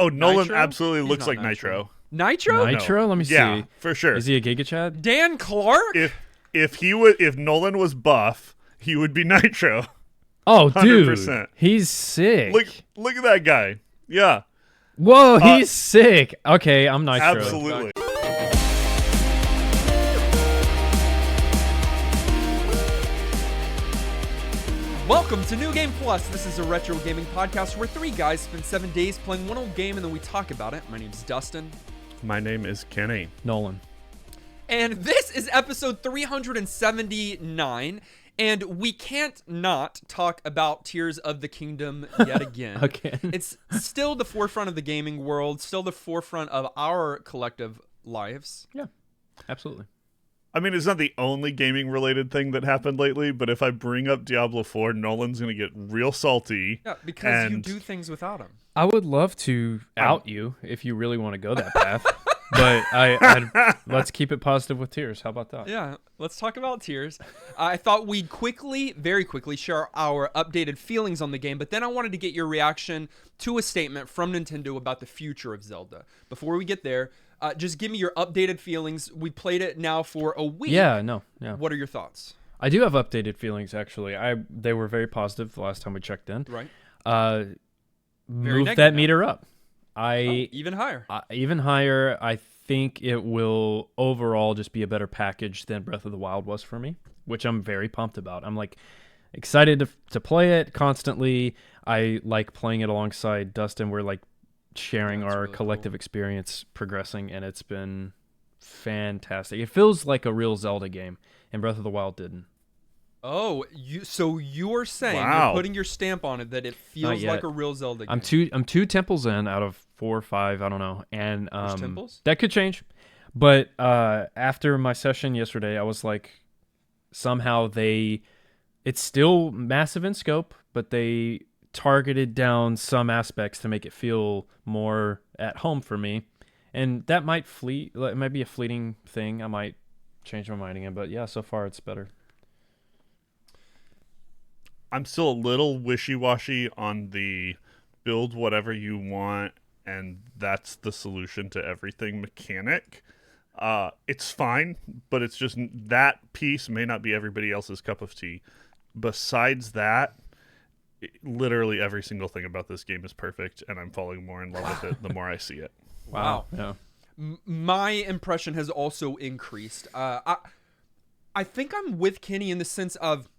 Oh, Nolan Nitro? absolutely He's looks not like Nitro. Nitro? Nitro? Let me Yeah, see. for sure. Is he a Giga Chad? Dan Clark? If Nolan was buff, he would be Nitro. Oh, 100%. dude. He's sick. Look at that guy. Yeah. Whoa, he's sick. Okay, I'm Nitro. Absolutely. Welcome to New Game Plus. This is a retro gaming podcast where three guys spend 7 days playing one old game and then we talk about it. My name's Dustin. My name is Kenny. Nolan. And this is episode 379. And we can't not talk about Tears of the Kingdom yet again. Again. It's still the forefront of the gaming world, still the forefront of our collective lives. Yeah, absolutely. I mean, it's not the only gaming-related thing that happened lately, but if I bring up Diablo 4, Nolan's going to get real salty. Yeah, because you do things without him. I would love to out you if you really want to go that path. But let's keep it positive with Tears. How about that? Yeah, let's talk about Tears. I thought we'd very quickly share our updated feelings on the game, but then I wanted to get your reaction to a statement from Nintendo about the future of Zelda. Before we get there, just give me your updated feelings. We played it now for a week. Yeah. What are your thoughts? I do have updated feelings, actually. They were very positive the last time we checked in. Right. Move that meter up. Even higher. Even higher. I think it will overall just be a better package than Breath of the Wild was for me, which I'm very pumped about. I'm like excited to play it constantly. I like playing it alongside Dustin. We're like sharing our really collective experience progressing, and it's been fantastic. It feels like a real Zelda game, and Breath of the Wild didn't. Oh, so you're saying you're putting your stamp on it that it feels like a real Zelda game. I'm two temples in out of 4 or 5, I don't know. And temples? That could change. But after my session yesterday, I was like, somehow it's still massive in scope, but they targeted down some aspects to make it feel more at home for me. And that might it might be a fleeting thing. I might change my mind again, but yeah, so far it's better. I'm still a little wishy-washy on the build whatever you want, and that's the solution to everything mechanic. It's fine, but it's just that piece may not be everybody else's cup of tea. Besides that, literally every single thing about this game is perfect, and I'm falling more in love with it the more I see it. Wow. Yeah. My impression has also increased. I think I'm with Kenny in the sense of,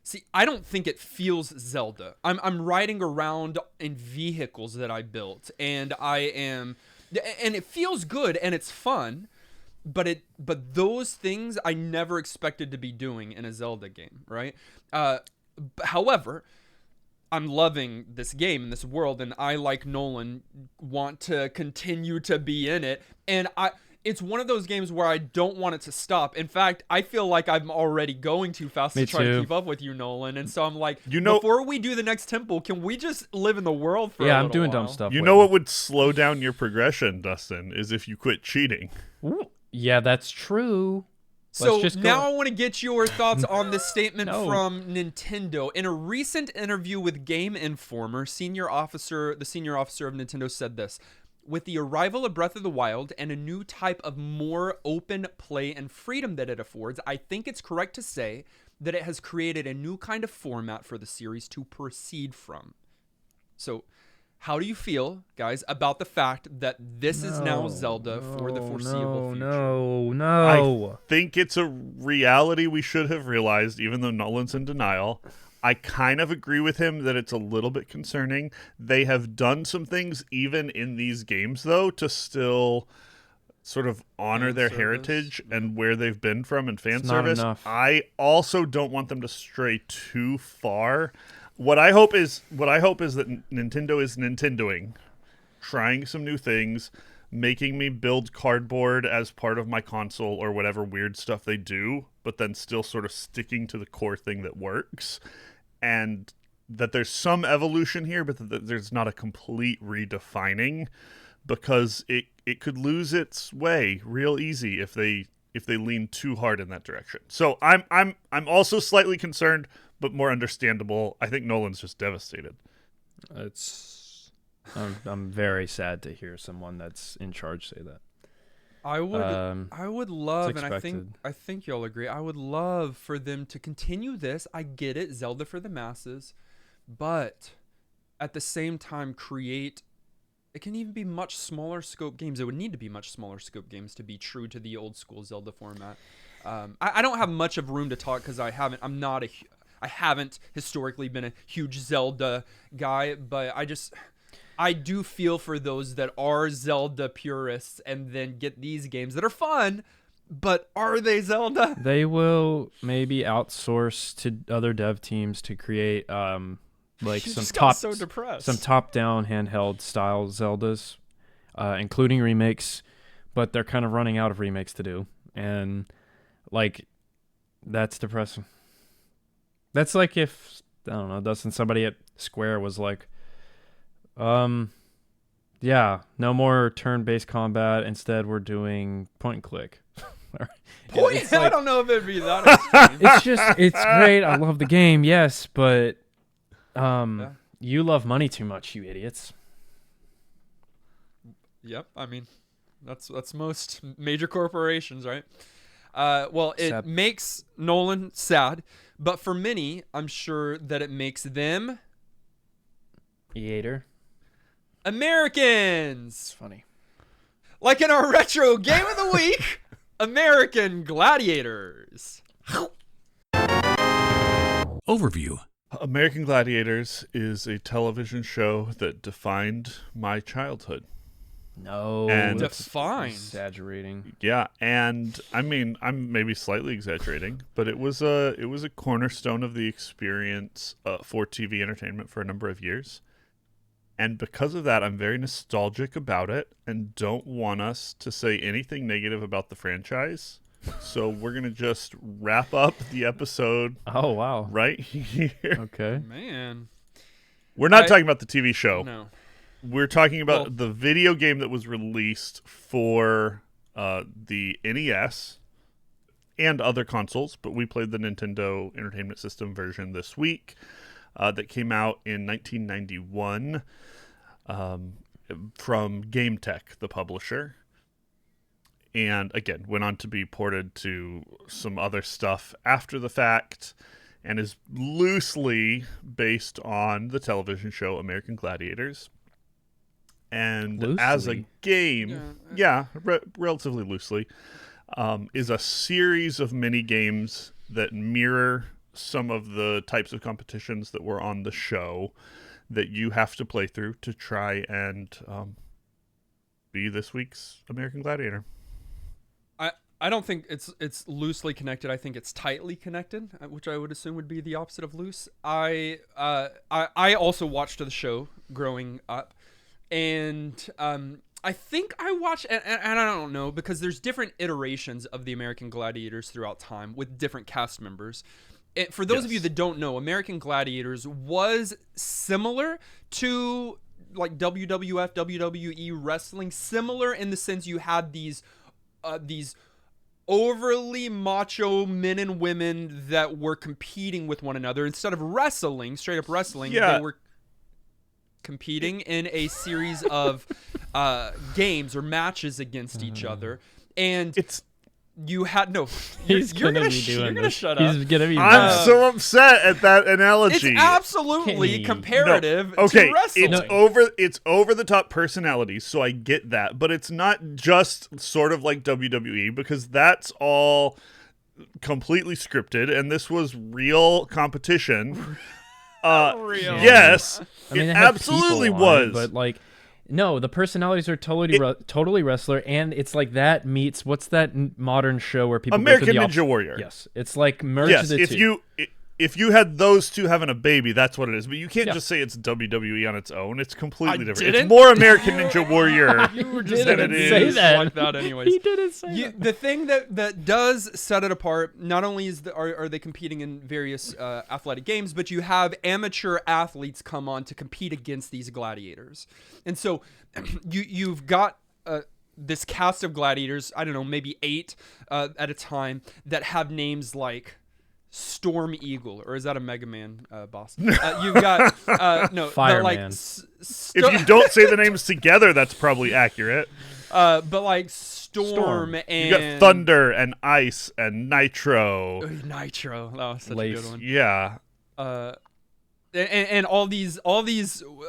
see, I don't think it feels Zelda. I'm riding around in vehicles that I built, and and it feels good and it's fun, but those things I never expected to be doing in a Zelda game, right? However, I'm loving this game and this world, and I, like Nolan, want to continue to be in it, and it's one of those games where I don't want it to stop. In fact, I feel like I'm already going too fast to try to keep up with you, Nolan. And so I'm like, before we do the next temple, can we just live in the world for a little while? Yeah, I'm doing dumb stuff. You know what would slow down your progression, Dustin, is if you quit cheating. Ooh, yeah, that's true. So now I want to get your thoughts on this statement from Nintendo. In a recent interview with Game Informer, the senior officer of Nintendo said this: "With the arrival of Breath of the Wild and a new type of more open play and freedom that it affords, I think it's correct to say that it has created a new kind of format for the series to proceed from." So, how do you feel, guys, about the fact that this is now Zelda for the foreseeable future? No. I think it's a reality we should have realized, even though Nolan's in denial. I kind of agree with him that it's a little bit concerning. They have done some things even in these games, though, to still sort of honor their heritage and where they've been from and fan service. I also don't want them to stray too far. What I hope is that Nintendo is Nintendoing, trying some new things, making me build cardboard as part of my console or whatever weird stuff they do, but then still sort of sticking to the core thing that works. And that there's some evolution here, but that there's not a complete redefining, because it could lose its way real easy if they lean too hard in that direction. So I'm also slightly concerned, but more understandable. I think Nolan's just devastated. I'm very sad to hear someone that's in charge say that. I would love, it's and expected. I think y'all agree. I would love for them to continue this. I get it, Zelda for the masses, but at the same time create. It can even be much smaller scope games. It would need to be much smaller scope games to be true to the old school Zelda format. I don't have much of room to talk because I haven't historically been a huge Zelda guy, but I do feel for those that are Zelda purists and then get these games that are fun, but are they Zelda? They will maybe outsource to other dev teams to create like You some just got top so depressed. some top-down handheld style Zeldas, including remakes, but they're kind of running out of remakes to do, and like that's depressing. That's like if I don't know, Dustin, somebody at Square was like, yeah, no more turn-based combat. Instead, we're doing point and click. It's I like- don't know if it'd be that extreme. it's great. I love the game, yes, but you love money too much, you idiots. Yep, I mean, that's most major corporations, right? Well, it Sad. makes Nolan sad, but for many, I'm sure that it makes them Eater. Americans. It's funny. Like in our retro game of the week, American Gladiators. Overview. American Gladiators is a television show that defined my childhood. No, And- that's Defined. exaggerating. Yeah, and I mean, I'm maybe slightly exaggerating, but it was a cornerstone of the experience for TV entertainment for a number of years. And because of that, I'm very nostalgic about it and don't want us to say anything negative about the franchise. So we're going to just wrap up the episode Oh wow. right here. Okay. Man, We're not I- talking about the TV show. no. We're talking about Well- the video game that was released for the NES and other consoles, but we played the Nintendo Entertainment System version this week that came out in 1991 from GameTech, the publisher. And again, went on to be ported to some other stuff after the fact and is loosely based on the television show American Gladiators. And as a Loosely? game, relatively loosely, is a series of mini games that mirror some of the types of competitions that were on the show that you have to play through to try and be this week's American Gladiator. I don't think it's loosely connected. I think it's tightly connected, which I would assume would be the opposite of loose. I also watched the show growing up, and I think I watched, and I don't know, because there's different iterations of the American Gladiators throughout time with different cast members. For those of you Yes. that don't know, American Gladiators was similar to like WWF, WWE wrestling, similar in the sense you had these overly macho men and women that were competing with one another instead of wrestling, straight up wrestling. Yeah. They were competing in a series of games or matches against each other, and It's you had no. He's You're gonna gonna be doing you're gonna this. shut up. He's gonna be. I'm mad. so upset at that It's analogy. absolutely Kenny. comparative Okay, to wrestling. it's over the top personalities, so I get that, but it's not just sort of like WWE because that's all completely scripted, and this was real competition. Real. Yes, I mean, it they had absolutely people on it, was. but like, no, the personalities are totally wrestler, and it's like that meets what's that modern show where people American go through the Ninja Warrior. Yes, it's like merge Yes, the if two. if you had those two having a baby, that's what it is. But you can't Yeah. just say it's WWE on its own. It's completely I different. didn't? It's more American Ninja Warrior You were just than didn't it say is. that. like that anyways. He didn't say The thing that does set it apart, not only are they competing in various athletic games, but you have amateur athletes come on to compete against these gladiators, and so you've got this cast of gladiators. I don't know, maybe 8 at a time that have names like Storm Eagle, or is that a Mega Man boss? You've got no Fireman. If you don't say the names together, that's probably accurate. But like Storm and You got Thunder and Ice and Nitro. Nitro. That was such Lace. a good one. Yeah. And all these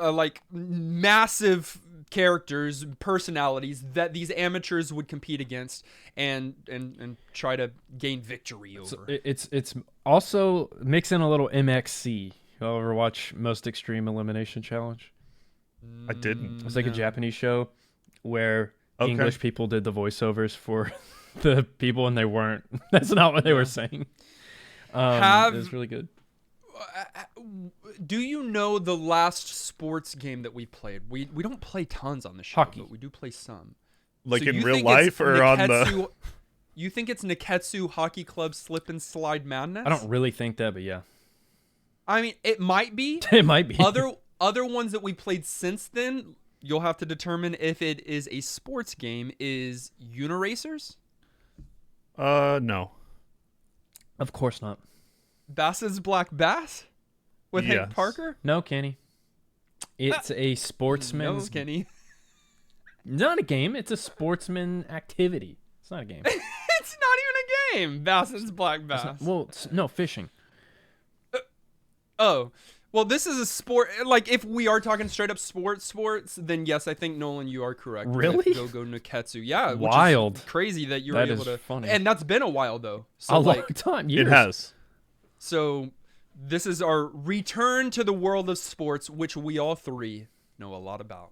like massive characters, personalities that these amateurs would compete against and try to gain victory over. So it's also mix in a little MXC. You ever watch Most Extreme Elimination Challenge? I didn't. It's like a Japanese show where Okay. English people did the voiceovers for the people, and they weren't. That's not what they were saying. It was really good. Do you know the last sports game that we played? We don't play tons on the show, Hockey. but we do play some. Like So in you real think it's life or on the... Neketsu- You think it's Neketsu Hockey Club Slip and Slide Madness? I don't really think that, but yeah, I mean, it might be. it might be. Other ones that we played since then, you'll have to determine if it is a sports game, is Uniracers? No. Of course not. Bass's Black Bass? With Yes. Hank Parker? No, Kenny. It's a sportsman's. No, Kenny. Not a game. It's a sportsman activity. It's not a game. It's not even a game. Bass's Black It's Bass. not- well, no, fishing. Oh. Well, this is a sport. Like, if we are talking straight up sports, then yes, I think, Nolan, you are correct. with Really? Go Neketsu. Yeah. Which Wild. Is crazy that you were That able is to. funny. And that's been a while, though. So, A like, long time. Years. It has. So, this is our return to the world of sports, which we all three know a lot about.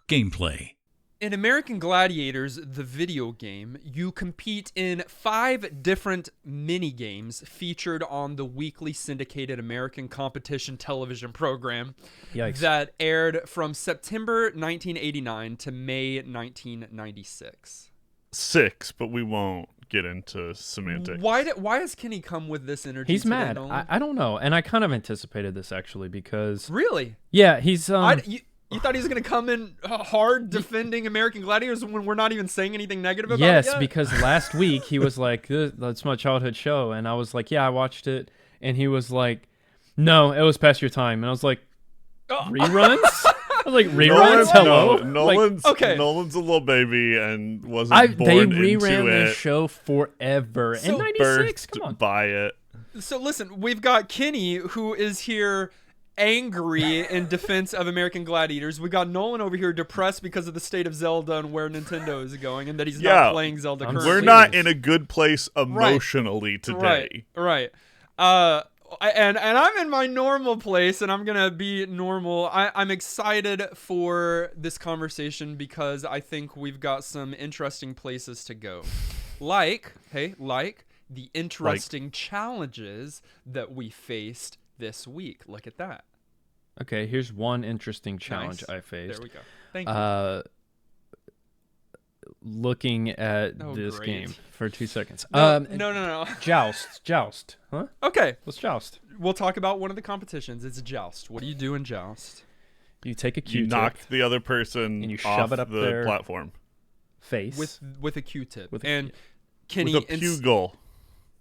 Gameplay. In American Gladiators, the video game, you compete in 5 different mini games featured on the weekly syndicated American competition television program Yikes. that aired from September 1989 to May 1996. 6, but we won't get into semantics. Why has Kenny come with this energy? He's today, mad. Nolan? I don't know. And I kind of anticipated this actually because Really? yeah, he's You thought he was going to come in hard defending American Gladiators when we're not even saying anything negative about it yes, yet? because last week he was like, "That's my childhood show," and I was like, "Yeah, I watched it," and he was like, "No, it was past your time," and I was like, "Reruns?" I was like, "Reruns? Hello." No, Like, Nolan's, okay. Nolan's a little baby and wasn't they born reran into this it. show forever. So In '96, Birthed come on. by it. So listen, we've got Kenny, who is here angry in defense of American Gladiators. We got Nolan over here depressed because of the state of Zelda and where Nintendo is going, and that he's Yeah, not playing Zelda I'm currently. We're not in a good place emotionally today. Right. And I'm in my normal place, and I'm gonna be normal. I'm excited for this conversation because I think we've got some interesting places to go, like the interesting challenges that we faced this week. Look at that. Okay, here's one interesting challenge Nice. I faced. There we go. Thank you. Looking at Oh, this great. game for 2 seconds. No. Joust. Huh? Okay, What's joust? we'll talk about one of the competitions. It's joust. What do you do in joust? You take a You Q-tip knock the other person And you off shove it up the their platform. face With a Q-tip. With a And Q- Kenny, With a pugil.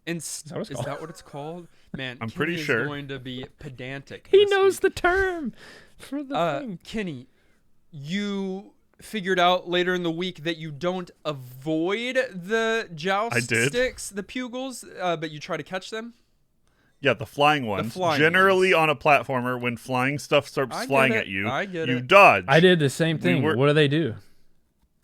is that what it's called? that what it's called? Man, I'm Kenny pretty is sure. going to be pedantic. He this knows week. the term for the thing. Kenny, you figured out later in the week that you don't avoid the joust I did. sticks, the pugils, but you try to catch them. Yeah, the flying ones. flying Generally on a platformer, when flying stuff starts I get flying it. at you, I get you it. dodge. I did the same thing. were- What do they do?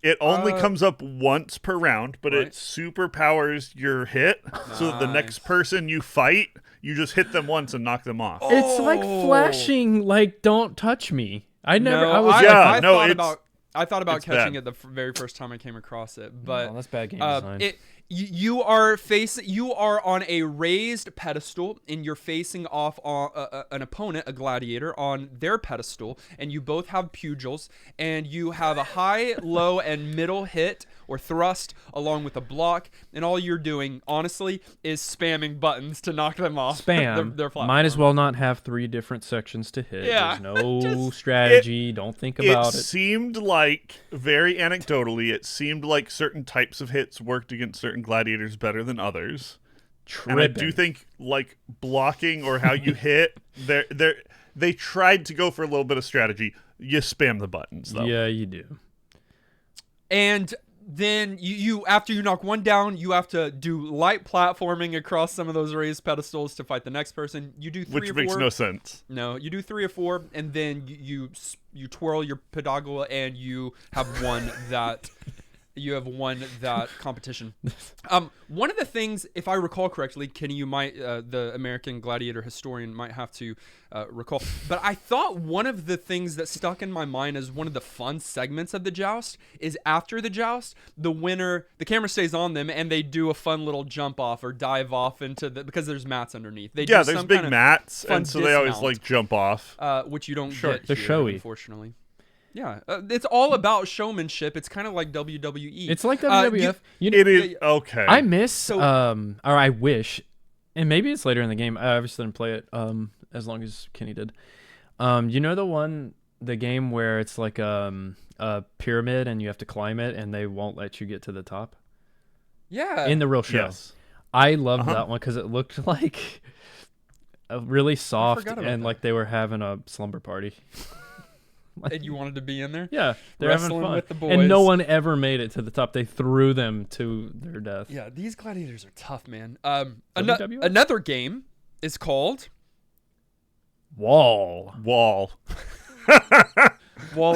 It only comes up once per round, but Right. it superpowers your hit, so that the next Nice. person you fight, you just hit them once and knock them off. It's like Oh. flashing, like "Don't touch me." I never. No, I was Yeah, I no, thought it's- about I thought about it's catching bad. it the very first time I came across it, but that's bad game design. you are on a raised pedestal, and you're facing off on an opponent, a gladiator, on their pedestal, and you both have pugils, and you have a high, low, and middle hit or thrust along with a block, and all you're doing, honestly, is spamming buttons to knock them off. Spam. their Might as platform. well not have 3 different sections to hit. Yeah, There's no just- strategy. Don't think about it. Seemed like, very anecdotally, it seemed like certain types of hits worked against certain gladiators better than others. And I do think like blocking or how you hit, they tried to go for a little bit of strategy. You spam the buttons though. Yeah, you do. And then you after you knock one down, you have to do light platforming across some of those raised pedestals to fight the next person. You do 3 or 4. Which makes no sense. No, you do 3 or 4, and then you twirl your pedagula, and you have won that. You have won that competition. One of the things, if I recall correctly, Kenny, you might, the American Gladiator historian, might have to recall. But I thought one of the things that stuck in my mind as one of the fun segments of the joust is after the joust, the winner, the camera stays on them, and they do a fun little jump off or dive off into because there's mats underneath. There's big mats, and so they always like jump off, which you don't get They're here, showy, unfortunately. Yeah, it's all about showmanship. It's kind of like WWE. It's like WWF. It is okay. I miss, or I wish, and maybe it's later in the game. I obviously didn't play it as long as Kenny did. You know the game where it's like a pyramid and you have to climb it and they won't let you get to the top? Yeah. In the real show. Yes. I loved that one because it looked like a really soft and like they were having a slumber party. And you wanted to be in there? Yeah, they're having fun. With the boys. And no one ever made it to the top. They threw them to their death. Yeah, these gladiators are tough, man. WWF? Another game is called Wall. Wall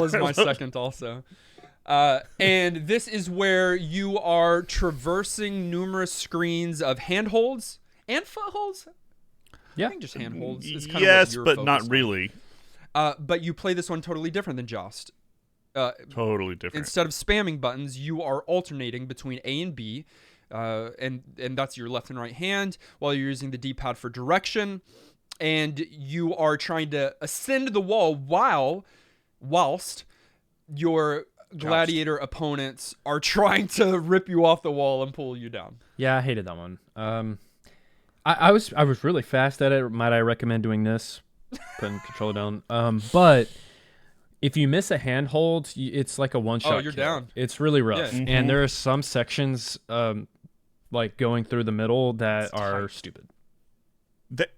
is my second also. And this is where you are traversing numerous screens of handholds and footholds. Yeah. I think just handholds is kind of yes, what you're but not focused really. But you play this one totally different than Joust. Totally different. Instead of spamming buttons, you are alternating between A and B, and that's your left and right hand, while you're using the D-pad for direction, and you are trying to ascend the wall whilst your gladiator opponents are trying to rip you off the wall and pull you down. Yeah, I hated that one. I was really fast at it. Might I recommend doing this? Putting controller down. But if you miss a handhold, it's like a one-shot. Oh, you're kill. down. It's really rough. Yeah. And there are some sections, like going through the middle, that are stupid.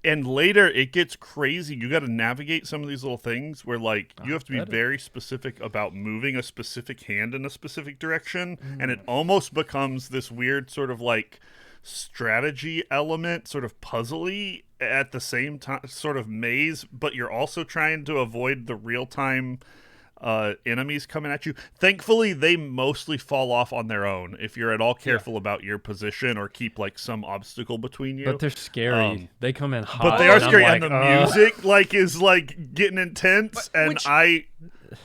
And later it gets crazy. You got to navigate some of these little things where like you have to be very specific about moving a specific hand in a specific direction, and it almost becomes this weird sort of like strategy element, sort of puzzly at the same time, sort of maze, but you're also trying to avoid the real-time enemies coming at you. Thankfully, they mostly fall off on their own if you're at all careful about your position or keep like some obstacle between you. But they're scary. They come in hot. But they are scary, like, and the music like is like getting intense, I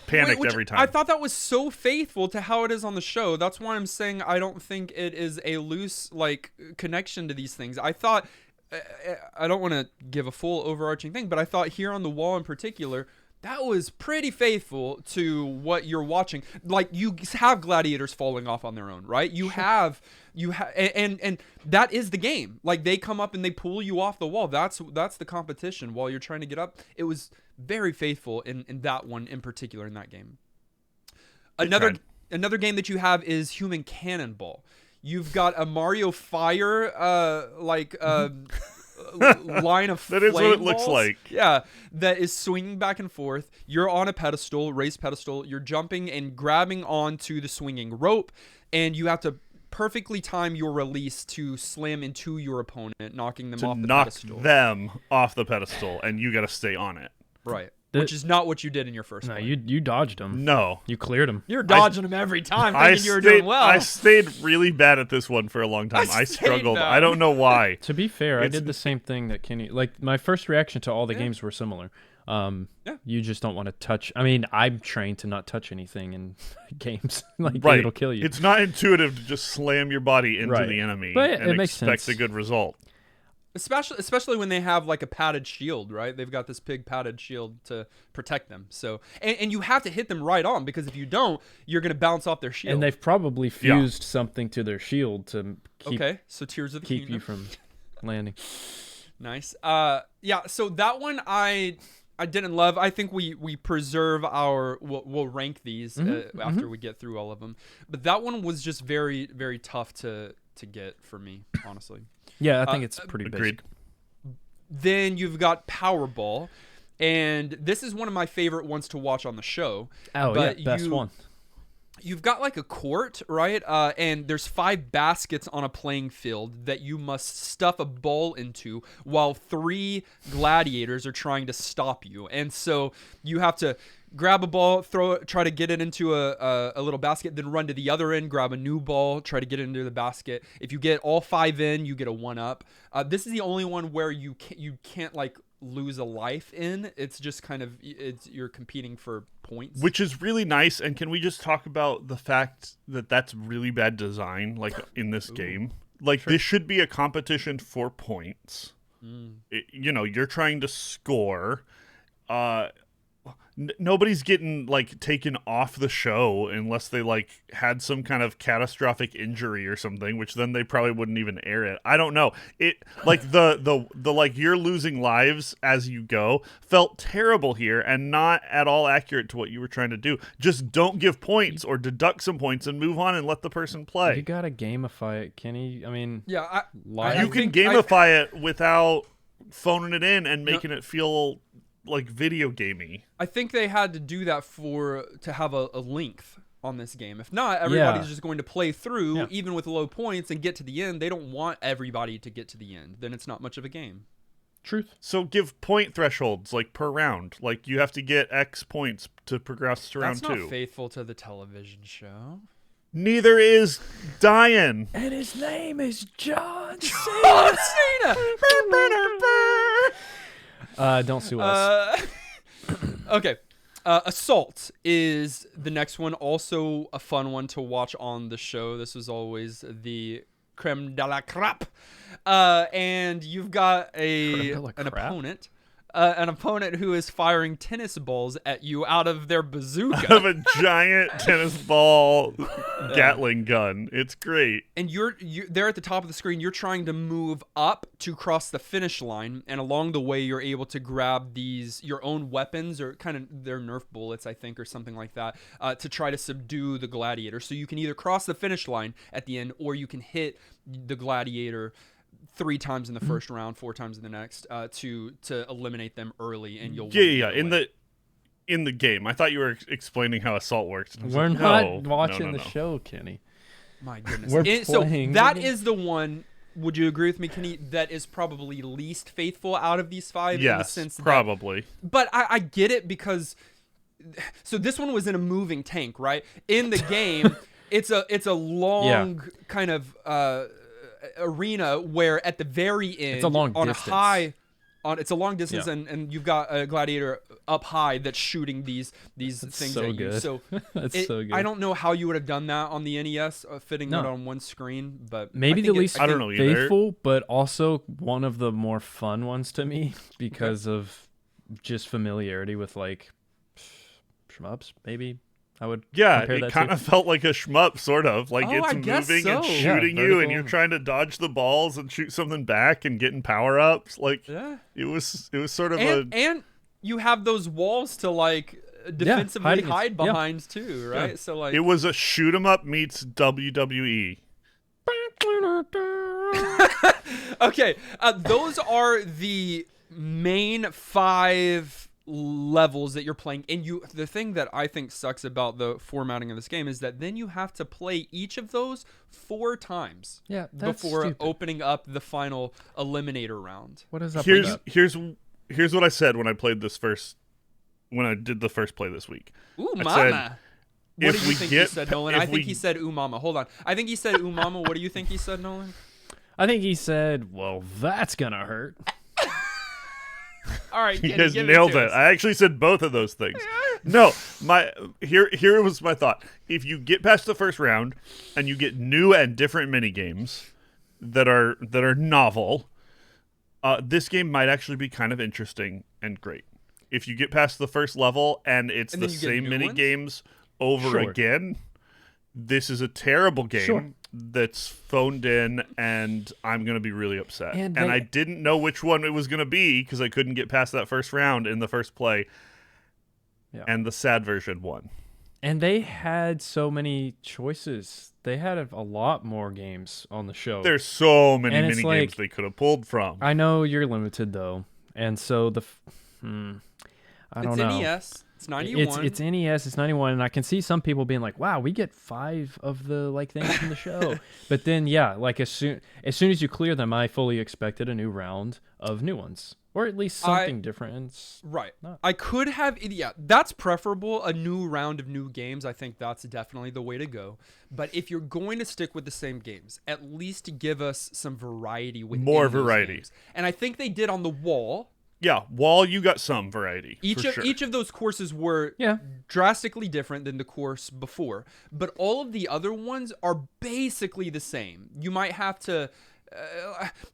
panicked every time. I thought that was so faithful to how it is on the show. That's why I'm saying I don't think it is a loose like connection to these things. I thought, I don't want to give a full overarching thing, but I thought here on the wall in particular, that was pretty faithful to what you're watching. Like you have gladiators falling off on their own, right? You have, and that is the game. Like they come up and they pull you off the wall. That's the competition while you're trying to get up. It was very faithful in that one in particular in that game. Another game that you have is Human Cannonball. You've got a Mario Fire line of that is what it balls. looks like. Yeah, that is swinging back and forth. You're on a pedestal, raised pedestal. You're jumping and grabbing onto the swinging rope, and you have to perfectly time your release to slam into your opponent, knocking them off the pedestal. Knock them off the pedestal, and you got to stay on it. Right. Which is not what you did in your first play. You dodged them. No. You cleared them. You're dodging them every time, thinking you were doing well. I stayed really bad at this one for a long time. I struggled. Bad. I don't know why. To be fair, I did the same thing that Kenny... Like, my first reaction to all the games were similar. You just don't want to touch... I mean, I'm trained to not touch anything in games. Right. It'll kill you. It's not intuitive to just slam your body into the enemy and expect a good result. Especially when they have like a padded shield, right? They've got this big padded shield to protect them. So and you have to hit them right on, because if you don't, you're going to bounce off their shield. And they've probably fused something to their shield to keep, so Tears of the keep Kingdom. you from landing. Nice. So that one I didn't love. I think we preserve we'll rank these after we get through all of them. But that one was just very, very tough to get for me, honestly. Yeah, I think it's pretty Agreed. basic. Then you've got Powerball, and this is one of my favorite ones to watch on the show. Oh, but yeah, best one. You've got like a court, right? And there's 5 baskets on a playing field that you must stuff a ball into while 3 gladiators are trying to stop you. And so you have to grab a ball, try to get it into a little basket, then run to the other end, grab a new ball, try to get it into the basket. If you get all 5 in, you get a 1-up. This is the only one where you can't like lose a life in. It's just kind of you're competing for points, Which is really nice. And can we just talk about the fact that that's really bad design, like in this game? Like this should be a competition for points. You're trying to score. Nobody's getting like taken off the show unless they like had some kind of catastrophic injury or something, which then they probably wouldn't even air it. I don't know. It like the like you're losing lives as you go felt terrible here and not at all accurate to what you were trying to do. Just don't give points or deduct some points and move on and let the person play. You gotta gamify it, Kenny. I mean, yeah, you can gamify it without phoning it in and making it feel like video gamey. I think they had to do that to have a length on this game. If not, everybody's just going to play through even with low points and get to the end. They don't want everybody to get to the end. Then it's not much of a game. truth. So give point thresholds like per round. Like you have to get X points to progress to round 2. That's not faithful to the television show. Neither is Diane. And his name is John Cena. Don't sue us. Okay. Assault is the next one. Also a fun one to watch on the show. This was always the creme de la crap. And you've got an opponent. An opponent who is firing tennis balls at you out of their bazooka. Out of a giant tennis ball Gatling gun. It's great. And you're there at the top of the screen. You're trying to move up to cross the finish line, and along the way, you're able to grab your own weapons, or kind of they're Nerf bullets, I think, or something like that, to try to subdue the gladiator. So you can either cross the finish line at the end, or you can hit the gladiator 3 times in the first round, 4 times in the next, to eliminate them early, and you'll win. In the game. I thought you were explaining how assault works. We're not watching the show, Kenny. My goodness. We're So playing. that is the one. Would you agree with me, Kenny? That is probably least faithful out of these 5. Yes, in the sense that, probably. But I get it because. So this one was in a moving tank, right? In the game, it's a long kind of arena where at the very end, it's a long on distance. It's a long distance, and you've got a gladiator up high that's shooting these things so at you. good. So That's so good. I don't know how you would have done that on the NES, fitting it on one screen, but maybe the least I don't know either. faithful, but also one of the more fun ones to me because of just familiarity with like shmups. Maybe I would. It kind of felt like a shmup, sort of. Like I it's guess moving and so. shooting Yeah, you, and vertical. you're trying to dodge the balls and shoot something back and getting power ups. Like it was sort of and you have those walls to like defensively hide behind too, right? Yeah. So like it was a shoot 'em up meets WWE. Okay, those are the main 5 levels that you're playing, and the thing that I think sucks about the formatting of this game is that then you have to play each of those 4 times before stupid. opening up the final eliminator round. What is up with that? Here's what I said when I played this when I did the first play this week. Ooh, I mama. What What do you think he said, Nolan? I think we- he said ooh mama. Hold on. I think he said ooh mama. What do you think he said, Nolan? I think he said, "Well, that's gonna hurt." All right, You Kenny, guys give nailed to it. us. I actually said both of those things. No, here was my thought. If you get past the first round and you get new and different mini games that are novel, this game might actually be kind of interesting and great. If you get past the first level and it's And the then you get same new mini ones? games over Sure. again, this is a terrible game. Sure. That's phoned in, and I'm going to be really upset. And I didn't know which one it was going to be because I couldn't get past that first round in the first play. Yeah. And the sad version won. And they had so many choices. They had a lot more games on the show. There's so many And mini it's games like- they could have pulled from. I know you're limited though, and so I don't It's know. NES. It's 91. It's NES. It's 91, and I can see some people being like, "Wow, we get 5 of the like things from the show." But then, yeah, like as soon as you clear them, I fully expected a new round of new ones, or at least something different. And Right. not. I could have, yeah, that's preferable. A new round of new games. I think that's definitely the way to go. But if you're going to stick with the same games, at least give us some variety with More variety. And I think they did on the wall. Yeah, Wall, you got some variety. Each of those courses were drastically different than the course before, but all of the other ones are basically the same. You might have to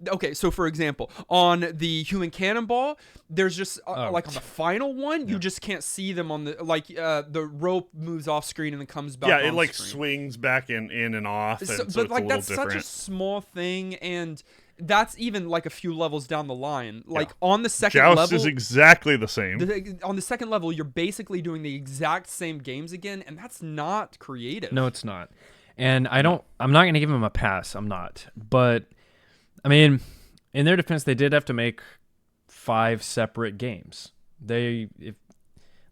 okay, so for example, on the human cannonball, there's just like on the final one, you just can't see them on the the rope moves off screen and then comes back. Yeah, on it like screen. swings back in and off, and so but it's like a little that's different. such a small thing, and that's even like a few levels down the line. Like on the second Joust level, is exactly the same. on the second level, you're basically doing the exact same games again, and that's not creative. No, it's not. And I'm not going to give them a pass. I'm not. But I mean, in their defense, they did have to make 5 separate games.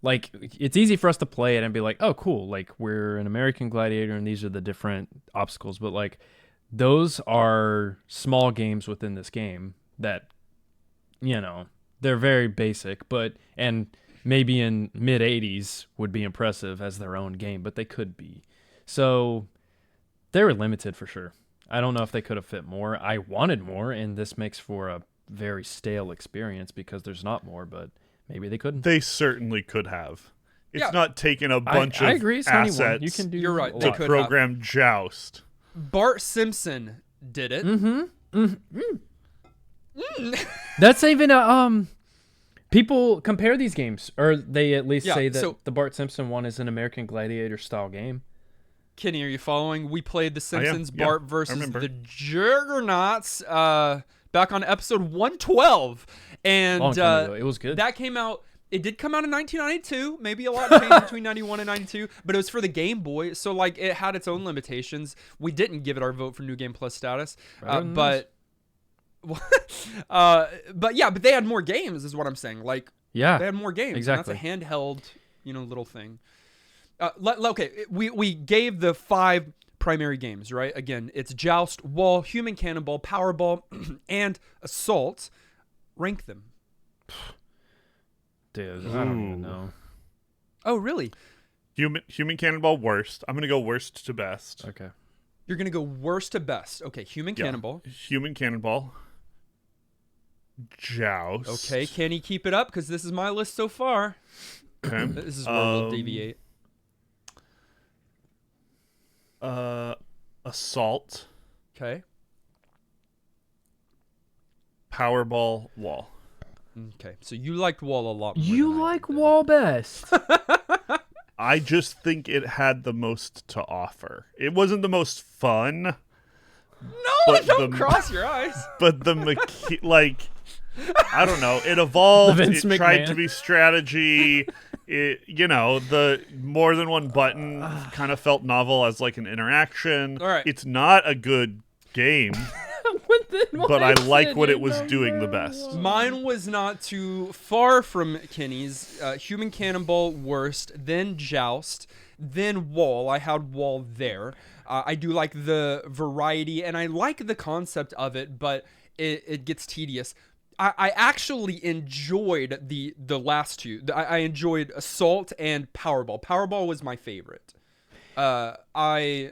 It's easy for us to play it and be like, oh, cool. Like, we're an American Gladiator and these are the different obstacles. But like, those are small games within this game that, they're very basic, and maybe in mid 80s would be impressive as their own game, but they could be. So they were limited for sure. I don't know if they could have fit more. I wanted more, and this makes for a very stale experience because there's not more, but maybe they couldn't. They certainly could have. It's Yeah. not taking a bunch I of agree. It's 91. assets You can do You're right. a They lot. to could program Joust. Bart Simpson did it. That's even a people compare these games, or they at least say that so- the Bart Simpson one is an American Gladiator style game. Kenny, are you following? We played The Simpsons, Yeah, Bart I versus remember. the Juggernauts back on episode 112. And Long time ago. It was good. that came out. It did come out in 1992. Maybe a lot changed between 91 and 92, but it was for the Game Boy, so like it had its own limitations. We didn't give it our vote for New Game Plus status, but but they had more games, is what I'm saying. Like Yeah, they had more games. exactly. And that's a handheld, little thing. Okay, we gave the 5 primary games, right? Again, it's Joust, Wall, Human Cannonball, Powerball, and Assault. Rank them. Dude, I don't even know. Oh, really? Human Cannonball worst. I'm gonna go worst to best. Okay. You're going to go worst to best. Okay, Human Yeah. Cannonball. Human Cannonball. Joust. Okay, can he keep it up? Because this is my list so far. Okay. This is where we'll deviate. Assault. Okay. Powerball. Wall. Okay, so you liked Wall a lot more You than I like did. Wall best. I just think it had the most to offer. It wasn't the most fun, No, But don't the- cross your eyes. but the I don't know. It evolved. The It Vince tried McMahon. to be strategy. The more than one button kind of felt novel as like an interaction. All right. It's not a good game, but I like what it was doing the best. Mine was not too far from Kenny's. Human Cannonball worst, then Joust, then Wall. I had Wall there. I do like the variety, and I like the concept of it, but it gets tedious. I actually enjoyed the last two. I enjoyed Assault and Powerball. Powerball was my favorite. I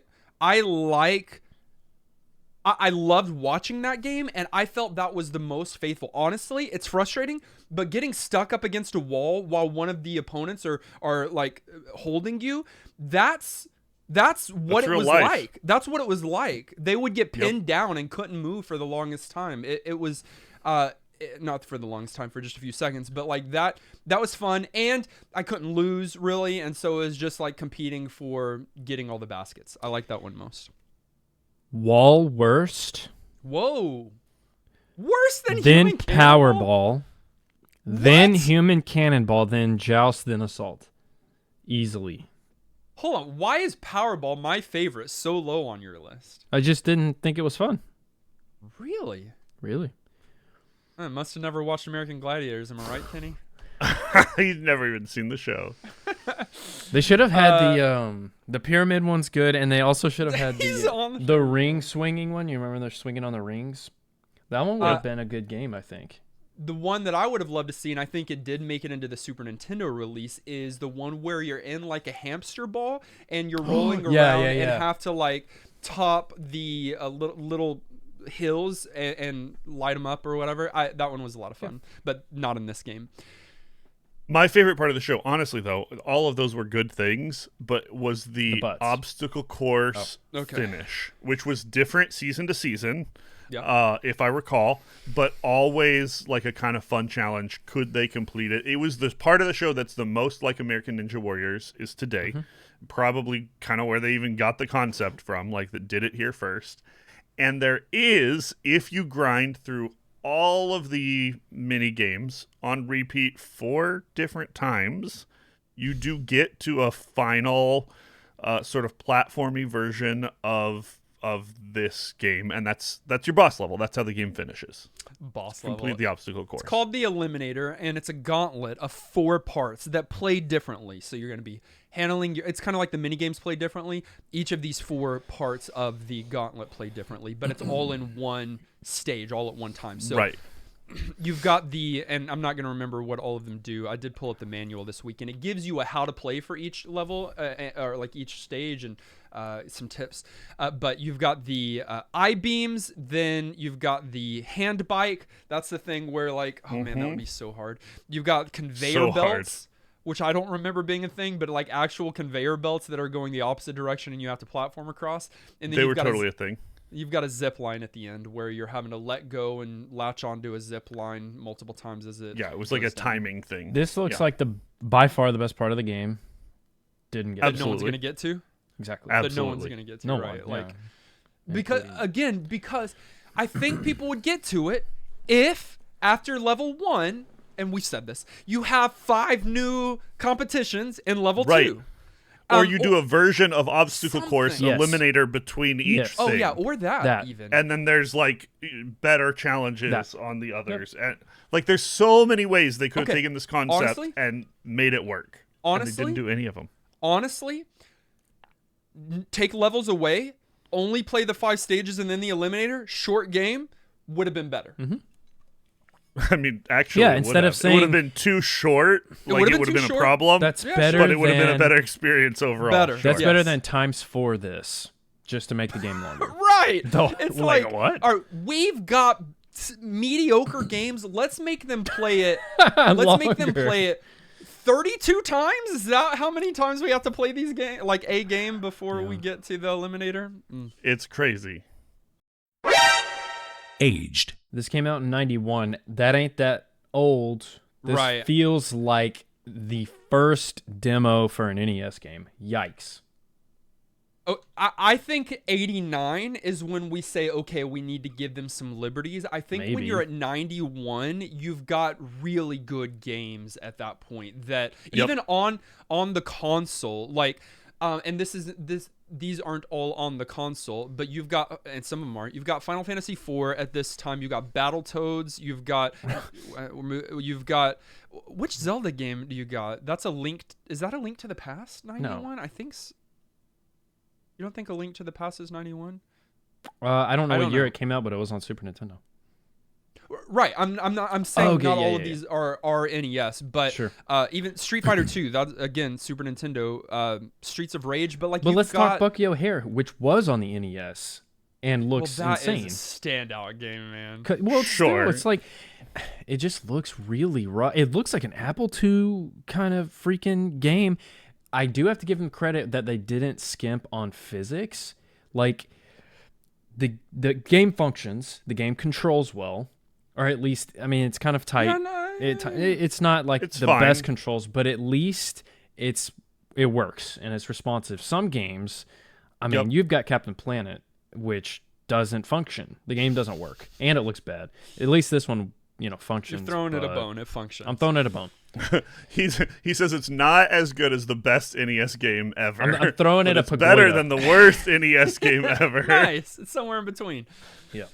loved watching that game, and I felt that was the most faithful. Honestly, it's frustrating, but getting stuck up against a wall while one of the opponents are like holding you, that's what it real was life. like. That's what it was like. They would get pinned down and couldn't move for the longest time. It was not for the longest time, for just a few seconds, but like that was fun, and I couldn't lose really, and so it was just like competing for getting all the baskets. I like that one most. Wall worst, Whoa. Worse than then Human Cannonball? Powerball, then What? Human Cannonball, then Joust, then Assault. Easily. Hold on. Why is Powerball my favorite so low on your list? I just didn't think it was fun. Really? Really? I must have never watched American Gladiators. Am I right, Kenny? He's never even seen the show. They should have had the pyramid one's good, and they also should have had the ring swinging one. You remember they're swinging on the rings? That one would have been a good game, I think. The one that I would have loved to see, and I think it did make it into the Super Nintendo release, is the one where you're in like a hamster ball and you're rolling around and have to like top the little hills and light them up or whatever. That one was a lot of fun, but not in this game. My favorite part of the show, honestly, though, all of those were good things, but was the obstacle course finish, which was different season to season, if I recall, but always like a kind of fun challenge. Could they complete it? It was the part of the show that's the most like American Ninja Warriors is today. Mm-hmm. Probably kind of where they even got the concept from, like that did it here first. And there is, if you grind through all of the mini games on repeat 4 different times, you do get to a final sort of platformy version of this game, and that's your boss level. That's how the game finishes. Boss level. Complete the obstacle course. It's called the Eliminator, and it's a gauntlet of 4 parts that play differently. So you're going to be handling it's kind of like the mini games play differently. Each of these 4 parts of the gauntlet play differently, but it's all in one stage, all at one time. So you've got and I'm not going to remember what all of them do. I did pull up the manual this week, and it gives you a how to play for each level or like each stage and some tips. But you've got the I-beams, then you've got the hand bike. That's the thing where like, oh man, that would be so hard. You've got conveyor belts, which I don't remember being a thing, but like actual conveyor belts that are going the opposite direction and you have to platform across. And then they were totally a thing. You've got a zip line at the end where you're having to let go and latch onto a zip line multiple times as it. Yeah, it was like a timing thing. This looks like by far the best part of the game. Didn't get that no one's going to get to. Exactly. That no one's going to get to, right? One, like because I think people would get to it if after level 1, and we said this, you have 5 new competitions in level 2. Or you do a version of obstacle course eliminator between each thing. Oh, yeah, or that even. And then there's, like, better challenges on the others. And like, there's so many ways they could have taken this concept and made it work. Honestly, and they didn't do any of them. Honestly, take levels away, only play the 5 stages and then the eliminator, short game, would have been better. Mm-hmm. I mean, actually, instead of saying it would have been too short, it would have been a problem. That's better, but it would have been a better experience overall. That's better than times 4 this, just to make the game longer. Right. It's like what? We've got mediocre games. Let's make them play it. Let's make them play it 32 times. Is that how many times we have to play these games? Like a game before we get to the eliminator? It's crazy. Aged. This came out in 91. That ain't that old. This feels like the first demo for an NES game. Yikes. Oh, I think 89 is when we say, okay, we need to give them some liberties. I think when you're at 91, you've got really good games at that point that even on the console, like, and these aren't all on the console, but you've got, and some of them aren't. You've got Final Fantasy IV at this time. You've got Battletoads. You've got, which Zelda game do you got? That's a Link. Is that a Link to the Past? 91? No. I think. You don't think a Link to the Past is 91? I don't know what year it came out, but it was on Super Nintendo. Right, I'm saying not all of these are NES, but even Street Fighter 2, that again Super Nintendo, Streets of Rage, but let's talk Bucky O'Hare, which was on the NES and looks insane. Is a standout game, man. Well, it's like it just looks really raw. It looks like an Apple II kind of freaking game. I do have to give them credit that they didn't skimp on physics. Like the game functions, the game controls well. Or at least, I mean, it's kind of tight. It's not like the best controls, but at least it works and it's responsive. Some games, I mean, you've got Captain Planet, which doesn't function. The game doesn't work, and it looks bad. At least this one functions. You're throwing it a but bone. It functions. I'm throwing it a bone. He says it's not as good as the best NES game ever. I'm throwing it but a it's pagoda. better than the worst NES game ever. Nice. It's somewhere in between. Yeah.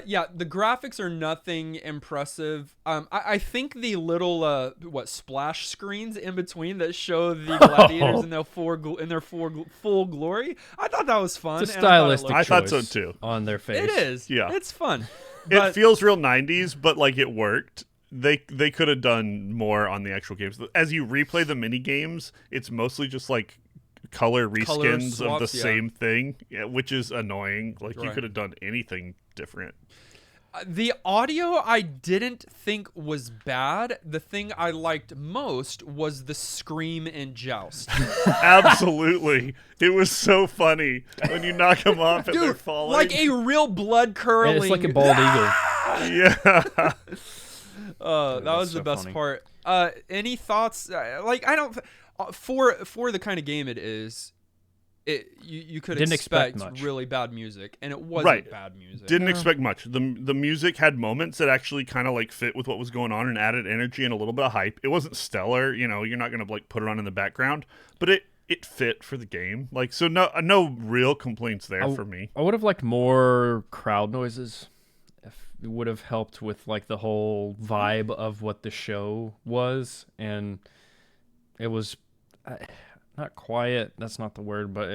Yeah, the graphics are nothing impressive. I think the little splash screens in between that show the gladiators in their full glory. I thought that was fun. It's a and I thought it stylistic I thought so choice too. on their face. It is. Yeah. It's fun. It But feels real 90s, but like it worked. They could have done more on the actual games. As you replay the mini games, it's mostly just like color reskins of the swaps, yeah. same thing, which is annoying. Like you Right. could have done anything different. the audio I didn't think was bad. The thing I liked most was the scream and joust. Absolutely. It was so funny when you knock them off and they're Dude, falling. like a real blood curdling. It's like a bald eagle. Yeah. That was was so the best funny. part. Any thoughts? I don't. For the kind of game it is, you could Didn't expect expect much. really bad music, and it wasn't Right. bad music. Didn't expect much. The music had moments that actually kind of like fit with what was going on and added energy and a little bit of hype. It wasn't stellar, you're not going to like put it on in the background, but it fit for the game. Like so no real complaints there for me. I would have liked more crowd noises. If it would have helped with like the whole vibe of what the show was, and it was not quiet. That's not the word, but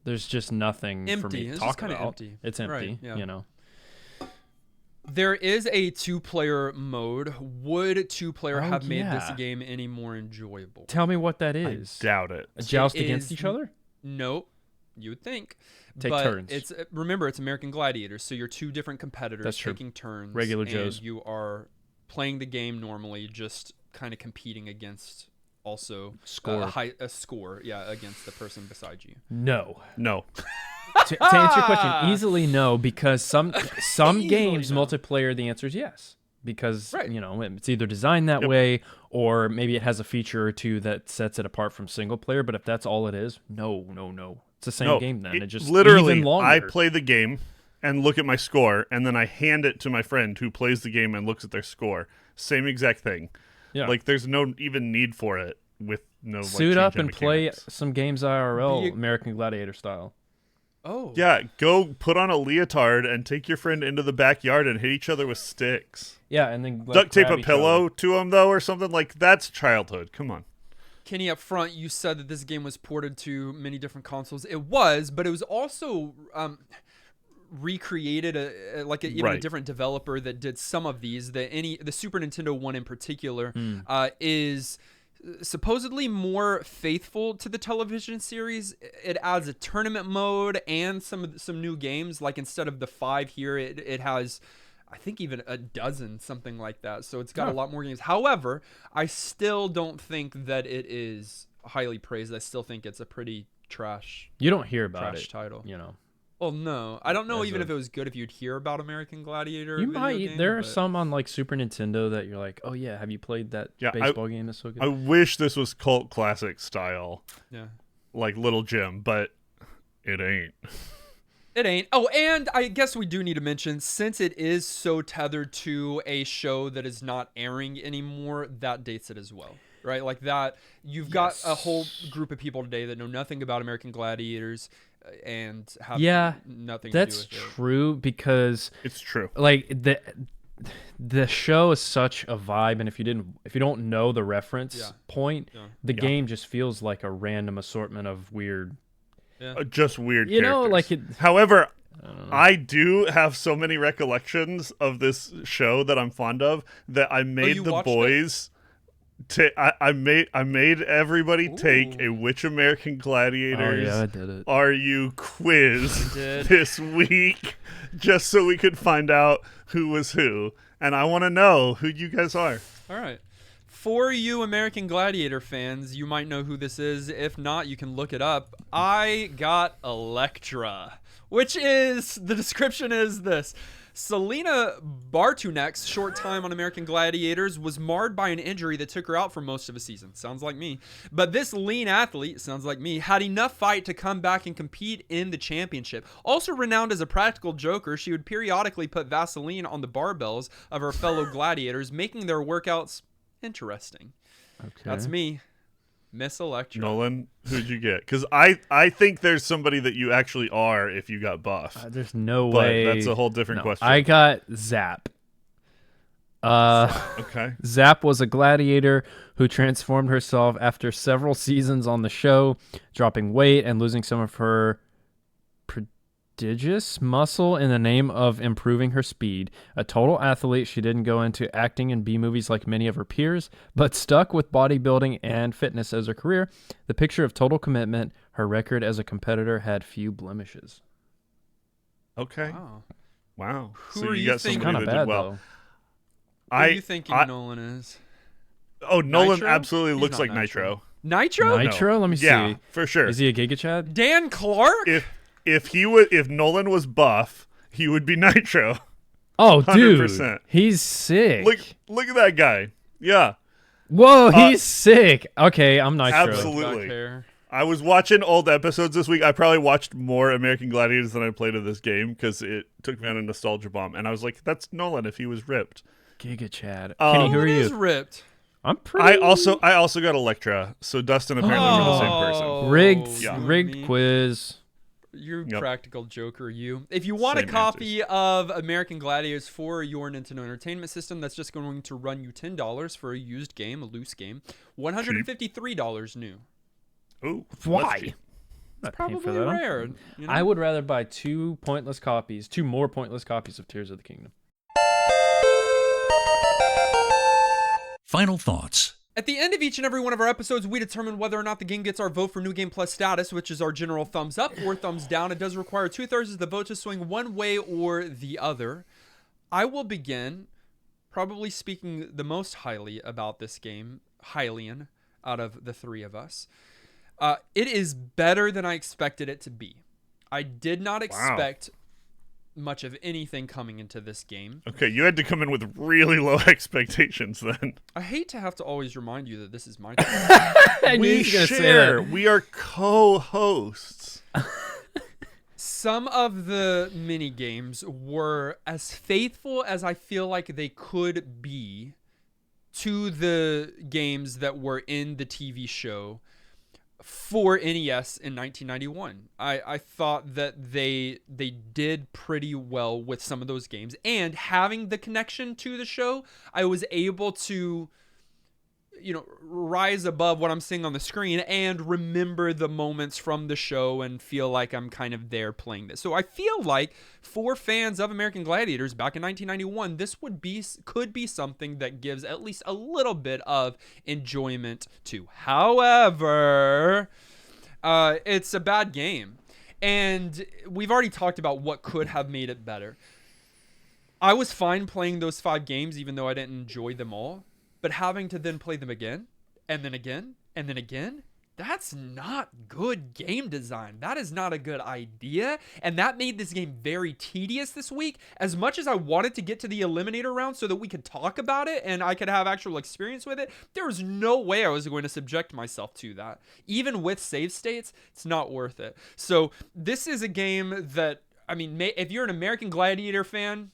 there's just nothing for Empty. me to It's talk just kinda about. empty. It's empty, Right, yeah. There is a 2-player mode. Would 2-player Oh, have made this yeah. game any more enjoyable? Tell me what that is. Doubt it. A joust It against is- each other? Nope. You would think. Take but turns. It's remember, it's American Gladiators, so you're two different competitors That's true. taking turns. Regular and Joes. You are playing the game normally, just kind of competing against also Score. a score, yeah, against the person beside you. No. No. To answer your question, easily no, because some games no. multiplayer, the answer is yes. Because Right. it's either designed that way, or maybe it has a feature or two that sets it apart from single player. But if that's all it is, no. It's the same No. game then. It just literally even longer. I play the game and look at my score and then I hand it to my friend who plays the game and looks at their score. Same exact thing. Yeah. Like there's no even need for it with no Suit like, up change in and play mechanics. some games IRL, Be- American Gladiator style. Oh. Yeah, go put on a leotard and take your friend into the backyard and hit each other with sticks. Yeah, and then Duct tape grab a each pillow other. to them though, or something like that's childhood. Come on. Kenny, up front, you said that this game was ported to many different consoles. It was, but it was also recreated, even a Right. different developer that did some of these. The Super Nintendo one in particular is supposedly more faithful to the television series. It adds a tournament mode and some new games. Like instead of the 5 here, it has, I think, even a dozen, something like that. So it's got a lot more games. However, I still don't think that it is highly praised. I still think it's a pretty trash You don't hear about it. title. You know. Well, no, I don't know As even a- if it was good if you'd hear about American Gladiator. You video might. game, There are but- some on like Super Nintendo that you're like, oh yeah, have you played that Yeah, baseball game that's so good? I wish this was cult classic style, Yeah. like Little Jim, but it ain't. It ain't. Oh, and I guess we do need to mention, since it is so tethered to a show that is not airing anymore, that dates it as well, right? Like that, you've got a whole group of people today that know nothing about American Gladiators and have nothing That's to do with it. true because It's true. like the show is such a vibe, and if you don't know the reference point, the game just feels like a random assortment of weird. Just weird You know, characters. like it. However, I do have so many recollections of this show that I'm fond of that I made you the watched boys. I made everybody take a Which American Gladiators Oh yeah, I did it. Are You quiz did. this week, just so we could find out who was who, and I want to know who you guys are. All right. For you American Gladiator fans, you might know who this is. If not, you can look it up. I got Elektra, which is, the description is this. Selena Bartunek's short time on American Gladiators was marred by an injury that took her out for most of a season. Sounds like me. But this lean athlete, sounds like me, had enough fight to come back and compete in the championship. Also renowned as a practical joker, she would periodically put Vaseline on the barbells of her fellow gladiators, making their workouts interesting. Okay. That's me. Miss Elektra. Nolan, who'd you get? Because I think there's somebody that you actually are if you got buff. There's no But way. that's a whole different question. I got Zap. Okay. Zap was a gladiator who transformed herself after several seasons on the show, dropping weight and losing some of her prodigious muscle in the name of improving her speed. A total athlete, she didn't go into acting in B-movies like many of her peers, but stuck with bodybuilding and fitness as her career. The picture of total commitment, her record as a competitor had few blemishes. Okay. Wow. Who So are you you got thinking? somebody Kind of that bad, did well. though. Who are you thinking Nolan is? Oh, Nolan Nitro? absolutely He's looks not like Nitro. Nitro. Nitro? Nitro? Let me Yeah, see. for sure. Is he a Giga Chad? Dan Clark? If Nolan was buff, he would be Nitro. Oh, dude. 100%. He's sick. Look at that guy. Yeah. Whoa, he's sick. Okay, I'm Nitro. Absolutely. Back hair. I was watching old episodes this week. I probably watched more American Gladiators than I played of this game because it took me on a nostalgia bomb. And I was like, that's Nolan if he was ripped. Giga Chad. Kenny, who are Nolan is you? ripped. I'm pretty. I also got Elektra. So Dustin apparently we're the same person. rigged, Yeah. rigged quiz. You Yep. practical joker, you. If you want Same a copy of American Gladiators for your Nintendo Entertainment System, that's just going to run you $10 for a used game, a loose game. $153 new. Ooh, Why? let's see. Not paying Probably for that. rare. You know? I would rather buy two more pointless copies of Tears of the Kingdom. Final thoughts. At the end of each and every one of our episodes, we determine whether or not the game gets our vote for New Game Plus status, which is our general thumbs up or thumbs down. It does require 2/3 of the vote to swing one way or the other. I will begin, probably speaking the most highly about this game, Hylian, out of the three of us. It is better than I expected it to be. I did not expect much of anything coming into this game. Okay, you had to come in with really low expectations then. I hate to have to always remind you that this is my turn. We share. We are co-hosts. Some of the mini games were as faithful as I feel like they could be to the games that were in the TV show for NES in 1991. I thought that they did pretty well with some of those games, and having the connection to the show, I was able to, rise above what I'm seeing on the screen and remember the moments from the show and feel like I'm kind of there playing this. So I feel like for fans of American Gladiators back in 1991, this could be something that gives at least a little bit of enjoyment to. However, it's a bad game, and we've already talked about what could have made it better. I was fine playing those 5 games, even though I didn't enjoy them all. But having to then play them again, and then again, and then again, that's not good game design. That is not a good idea. And that made this game very tedious this week. As much as I wanted to get to the Eliminator round so that we could talk about it and I could have actual experience with it, there was no way I was going to subject myself to that. Even with save states, it's not worth it. So this is a game that, if you're an American Gladiator fan,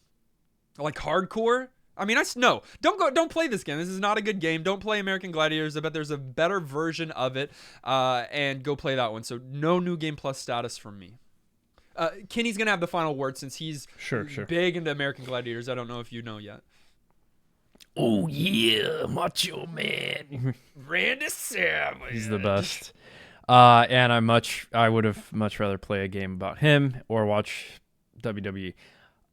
like hardcore, don't play this game. This is not a good game. Don't play American Gladiators. I bet there's a better version of it, and go play that one. So no New Game Plus status from me. Kenny's gonna have the final word since he's Sure. big into American Gladiators. I don't know if you know yet. Oh yeah, Macho Man. Randy Savage. He's the best. And I would have much rather play a game about him or watch WWE.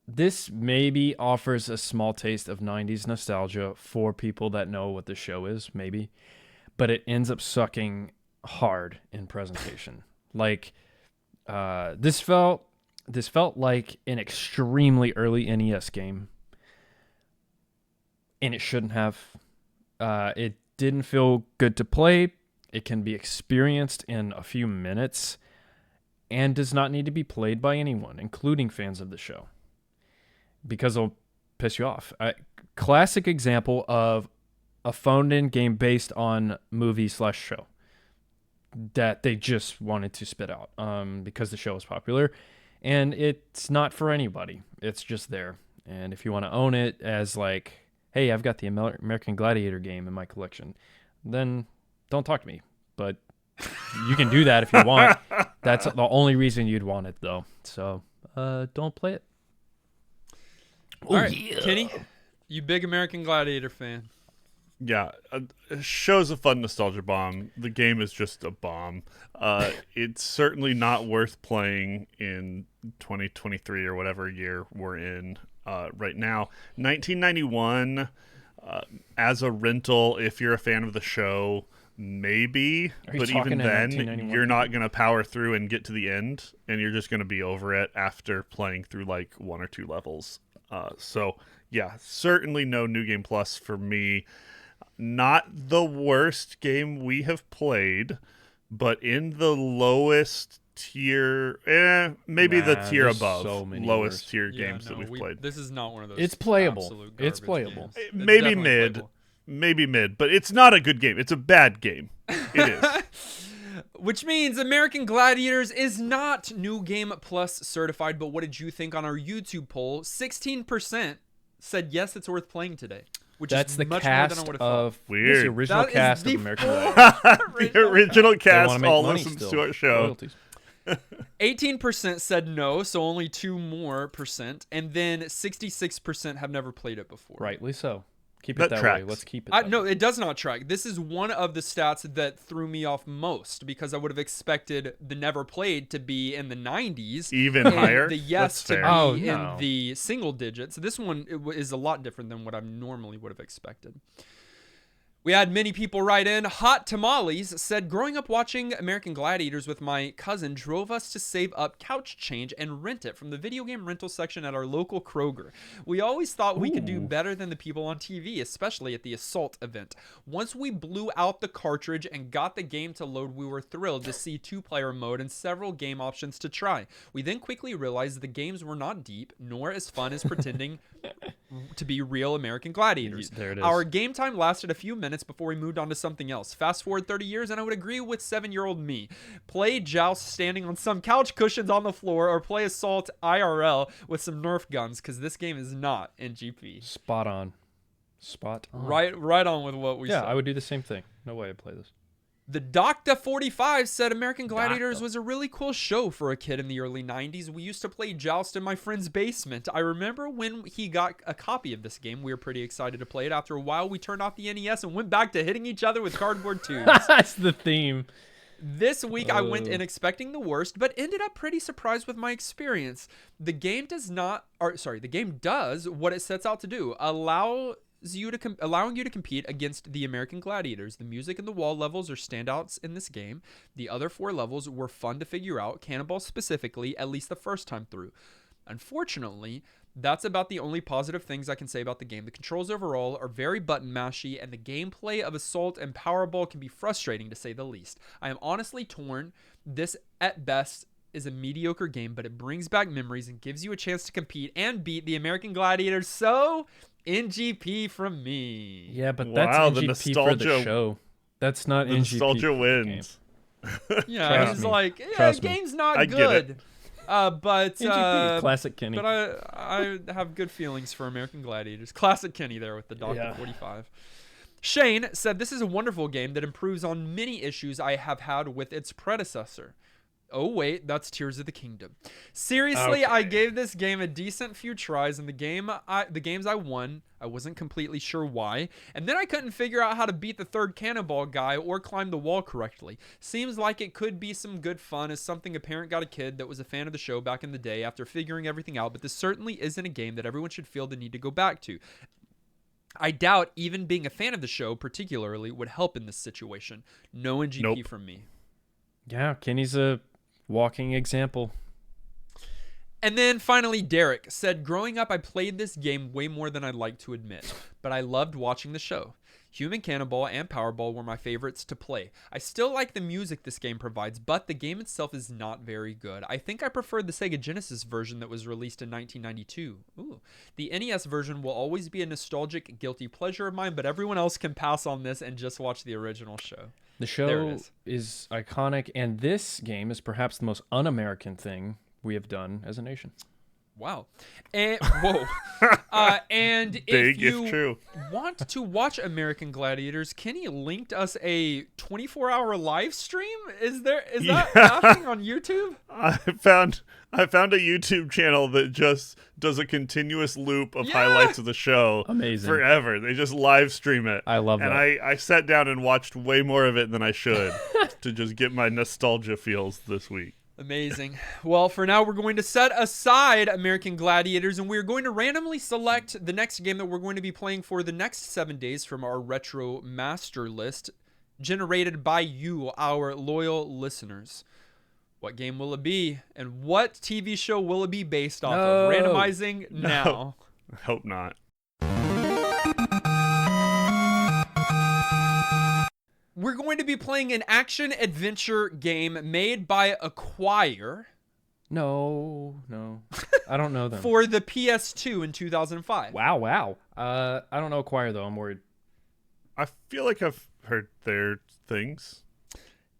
This maybe offers a small taste of 90s nostalgia for people that know what the show is, maybe. But it ends up sucking hard in presentation. This felt like an extremely early NES game. And it shouldn't have. It didn't feel good to play. It can be experienced in a few minutes and does not need to be played by anyone, including fans of the show. because it'll piss you off. Classic example of a phoned-in game based on movie/show that they just wanted to spit out because the show was popular, and it's not for anybody. It's just there, and if you want to own it as like, hey, I've got the American Gladiator game in my collection, then don't talk to me. But you can do that if you want. That's the only reason you'd want it, though. So don't play it. All right, Kenny, you big American Gladiator fan. Yeah, show's a fun nostalgia bomb. The game is just a bomb. It's certainly not worth playing in 2023 or whatever year we're in right now. 1991, as a rental, if you're a fan of the show, maybe. But even then, you're not going to power through and get to the end, and you're just going to be over it after playing through like 1 or 2 levels. So, yeah, certainly no New Game Plus for me. Not the worst game we have played, but in the lowest tier, maybe the tier above, lowest tier games that we've played. This is not one of those. It's playable. It's playable. Games. Maybe mid. Playable. Maybe mid, but it's not a good game. It's a bad game. It is. Which means American Gladiators is not New Game Plus certified, but what did you think on our YouTube poll? 16% said yes, it's worth playing today. Which That's is the much cast more than I would have thought. thought. Weird. The original That is cast the of American Gladiator. The original They cast wanna make all money listens still. to our show. Royalties. 18% said no, so only 2 more percent, and then 66% have never played it before. Rightly so. Keep That it that tracks. way. Let's keep it that No, way. it does not track. This is one of the stats that threw me off most because I would have expected the never played to be in the 90s. Even and higher? the yes That's to be fair. Oh, in no. the single digits. This one is a lot different than what I normally would have expected. We had many people write in. Hot Tamales said, growing up watching American Gladiators with my cousin drove us to save up couch change and rent it from the video game rental section at our local Kroger. We always thought we could do better than the people on TV, especially at the Assault event. Once we blew out the cartridge and got the game to load, we were thrilled to see 2-player mode and several game options to try. We then quickly realized the games were not deep, nor as fun as pretending to be real American Gladiators. There it is. Our game time lasted a few minutes before we moved on to something else. Fast forward 30 years, and I would agree with 7-year-old me. Play Joust standing on some couch cushions on the floor, or play Assault IRL with some Nerf guns, because this game is not in GP. Spot on. Spot on. Right on with what we said. Yeah, I would do the same thing. No way I'd play this. The Doctor 45 said American Gladiators was a really cool show for a kid in the early 90s. We used to play Joust in my friend's basement. I remember when he got a copy of this game, we were pretty excited to play it. After a while, we turned off the NES and went back to hitting each other with cardboard tubes. That's the theme. This week, I went in expecting the worst, but ended up pretty surprised with my experience. The game does what it sets out to do. Allowing you to compete against the American Gladiators. The music and the wall levels are standouts in this game. The other 4 levels were fun to figure out, Cannonball specifically, at least the first time through. Unfortunately, that's about the only positive things I can say about the game. The controls overall are very button mashy, and the gameplay of Assault and Powerball can be frustrating to say the least. I am honestly torn. This, at best, is a mediocre game, but it brings back memories and gives you a chance to compete and beat the American Gladiators. So, NGP from me. Yeah, but that's Wow, NGP the for the nostalgia- show. That's not The NGP. nostalgia for the wins. Yeah, Trust it's me. like, yeah, the Trust me. game's not I get good. it. But NGP, classic Kenny. But I have good feelings for American Gladiators. Classic Kenny there with the Dr. Yeah. 45. Shane said, this is a wonderful game that improves on many issues I have had with its predecessor. Oh, wait, that's Tears of the Kingdom. Seriously, I gave this game a decent few tries, and the games I won, I wasn't completely sure why, and then I couldn't figure out how to beat the third cannonball guy or climb the wall correctly. Seems like it could be some good fun as something a parent got a kid that was a fan of the show back in the day after figuring everything out, but this certainly isn't a game that everyone should feel the need to go back to. I doubt even being a fan of the show particularly would help in this situation. No NGP Nope. from me. Yeah, Kenny's a walking example. And then finally, Derek said, growing up, I played this game way more than I'd like to admit, but I loved watching the show. Human Cannonball and Powerball were my favorites to play. I still like the music this game provides, but the game itself is not very good. I think I preferred the Sega Genesis version that was released in 1992. Ooh. The NES version will always be a nostalgic, guilty pleasure of mine, but everyone else can pass on this and just watch the original show. The show is iconic, and this game is perhaps the most un-American thing we have done as a nation. Wow. And whoa. And Big if you if true. want to watch American Gladiators, Kenny linked us a 24-hour live stream. Is that happening on YouTube? I found a YouTube channel that just does a continuous loop of highlights of the show. Amazing. Forever. They just live stream it. I love that. And I sat down and watched way more of it than I should to just get my nostalgia feels this week. Amazing. Well, for now, we're going to set aside American Gladiators, and we're going to randomly select the next game that we're going to be playing for the next 7 days from our retro master list, generated by you, our loyal listeners. What game will it be, and what TV show will it be based off of? Randomizing now. I hope not. We're going to be playing an action-adventure game made by Acquire. No. I don't know them. For the PS2 in 2005. Wow. I don't know Acquire, though. I'm worried. I feel like I've heard their things.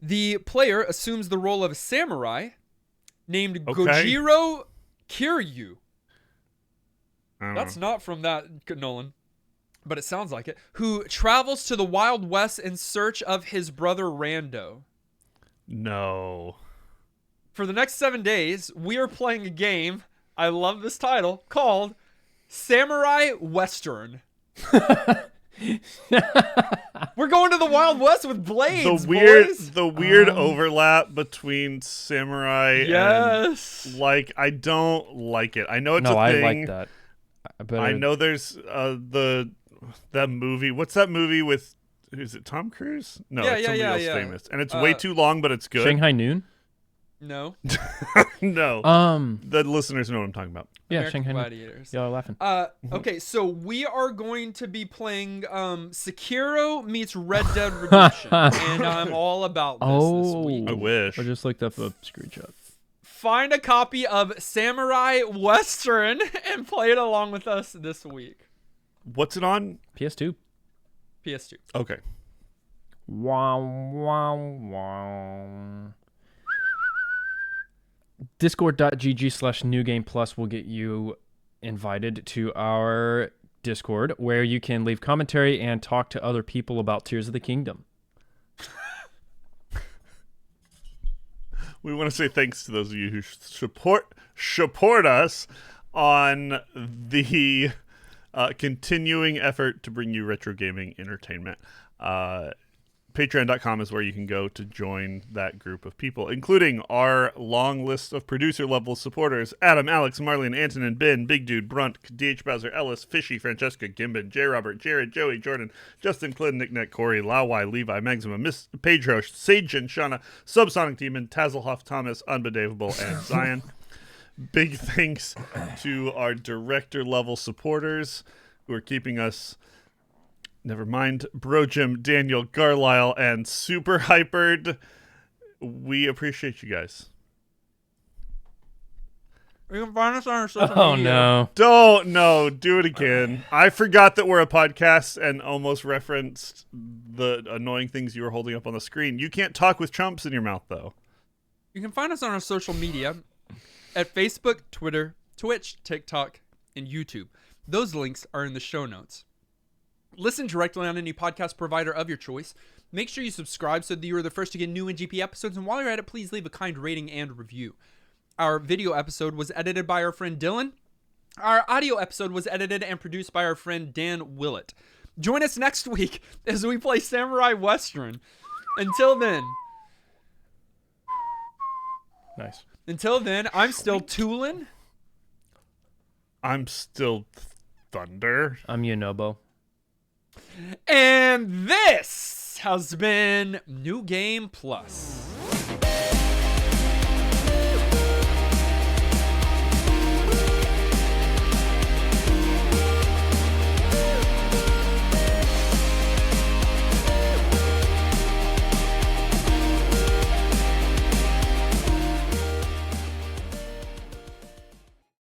The player assumes the role of a samurai named Gojiro Kiryu. That's not from that, Nolan. But it sounds like it, who travels to the Wild West in search of his brother Rando. No. For the next 7 days, we are playing a game, I love this title, called Samurai Western. We're going to the Wild West with blades, boys. The weird overlap between samurai and, like, I don't like it. I know it's a thing. I like that. I know there's that movie. What's that movie with? Is it Tom Cruise? No, it's somebody else famous, and it's way too long, but it's good. Shanghai Noon? No. No. The listeners know what I'm talking about. Yeah, American Shanghai Gladiators. Noon. Y'all are laughing. Okay, so we are going to be playing Sekiro meets Red Dead Redemption, and I'm all about this week. I wish. I just looked up a screenshot. Find a copy of Samurai Western and play it along with us this week. What's it on? PS2. PS2. Okay. Wow. Discord.gg/newgameplus will get you invited to our Discord, where you can leave commentary and talk to other people about Tears of the Kingdom. We want to say thanks to those of you who support us on the continuing effort to bring you retro gaming entertainment. Patreon.com is where you can go to join that group of people, including our long list of producer-level supporters: Adam, Alex, Marlene, Antonin, Ben, Big Dude, Brunt, DH Bowser, Ellis, Fishy, Francesca, Gimbin, J. Robert, Jared, Joey, Jordan, Justin, Clinton, Nick, Nick, Corey, Lawai, Levi, Maxima, Miss Pedro, Sage, and Shauna, Subsonic Demon, Tazelhoff, Thomas, Unbelievable, and Zion. Big thanks to our director-level supporters who are keeping us... Never mind, Bro Jim, Daniel, Garlisle, and Super Hypered. We appreciate you guys. You can find us on our social media. No. Do it again. I forgot that we're a podcast and almost referenced the annoying things you were holding up on the screen. You can't talk with chumps in your mouth, though. You can find us on our social media at Facebook, Twitter, Twitch, TikTok, and YouTube. Those links are in the show notes. Listen directly on any podcast provider of your choice. Make sure you subscribe so that you are the first to get new NGP episodes. And while you're at it, please leave a kind rating and review. Our video episode was edited by our friend Dylan. Our audio episode was edited and produced by our friend Dan Willett. Join us next week as we play Samurai Western. Until then. Nice. Until then, I'm still Toolin. I'm still Thunder. I'm Yonobo. And this has been New Game Plus.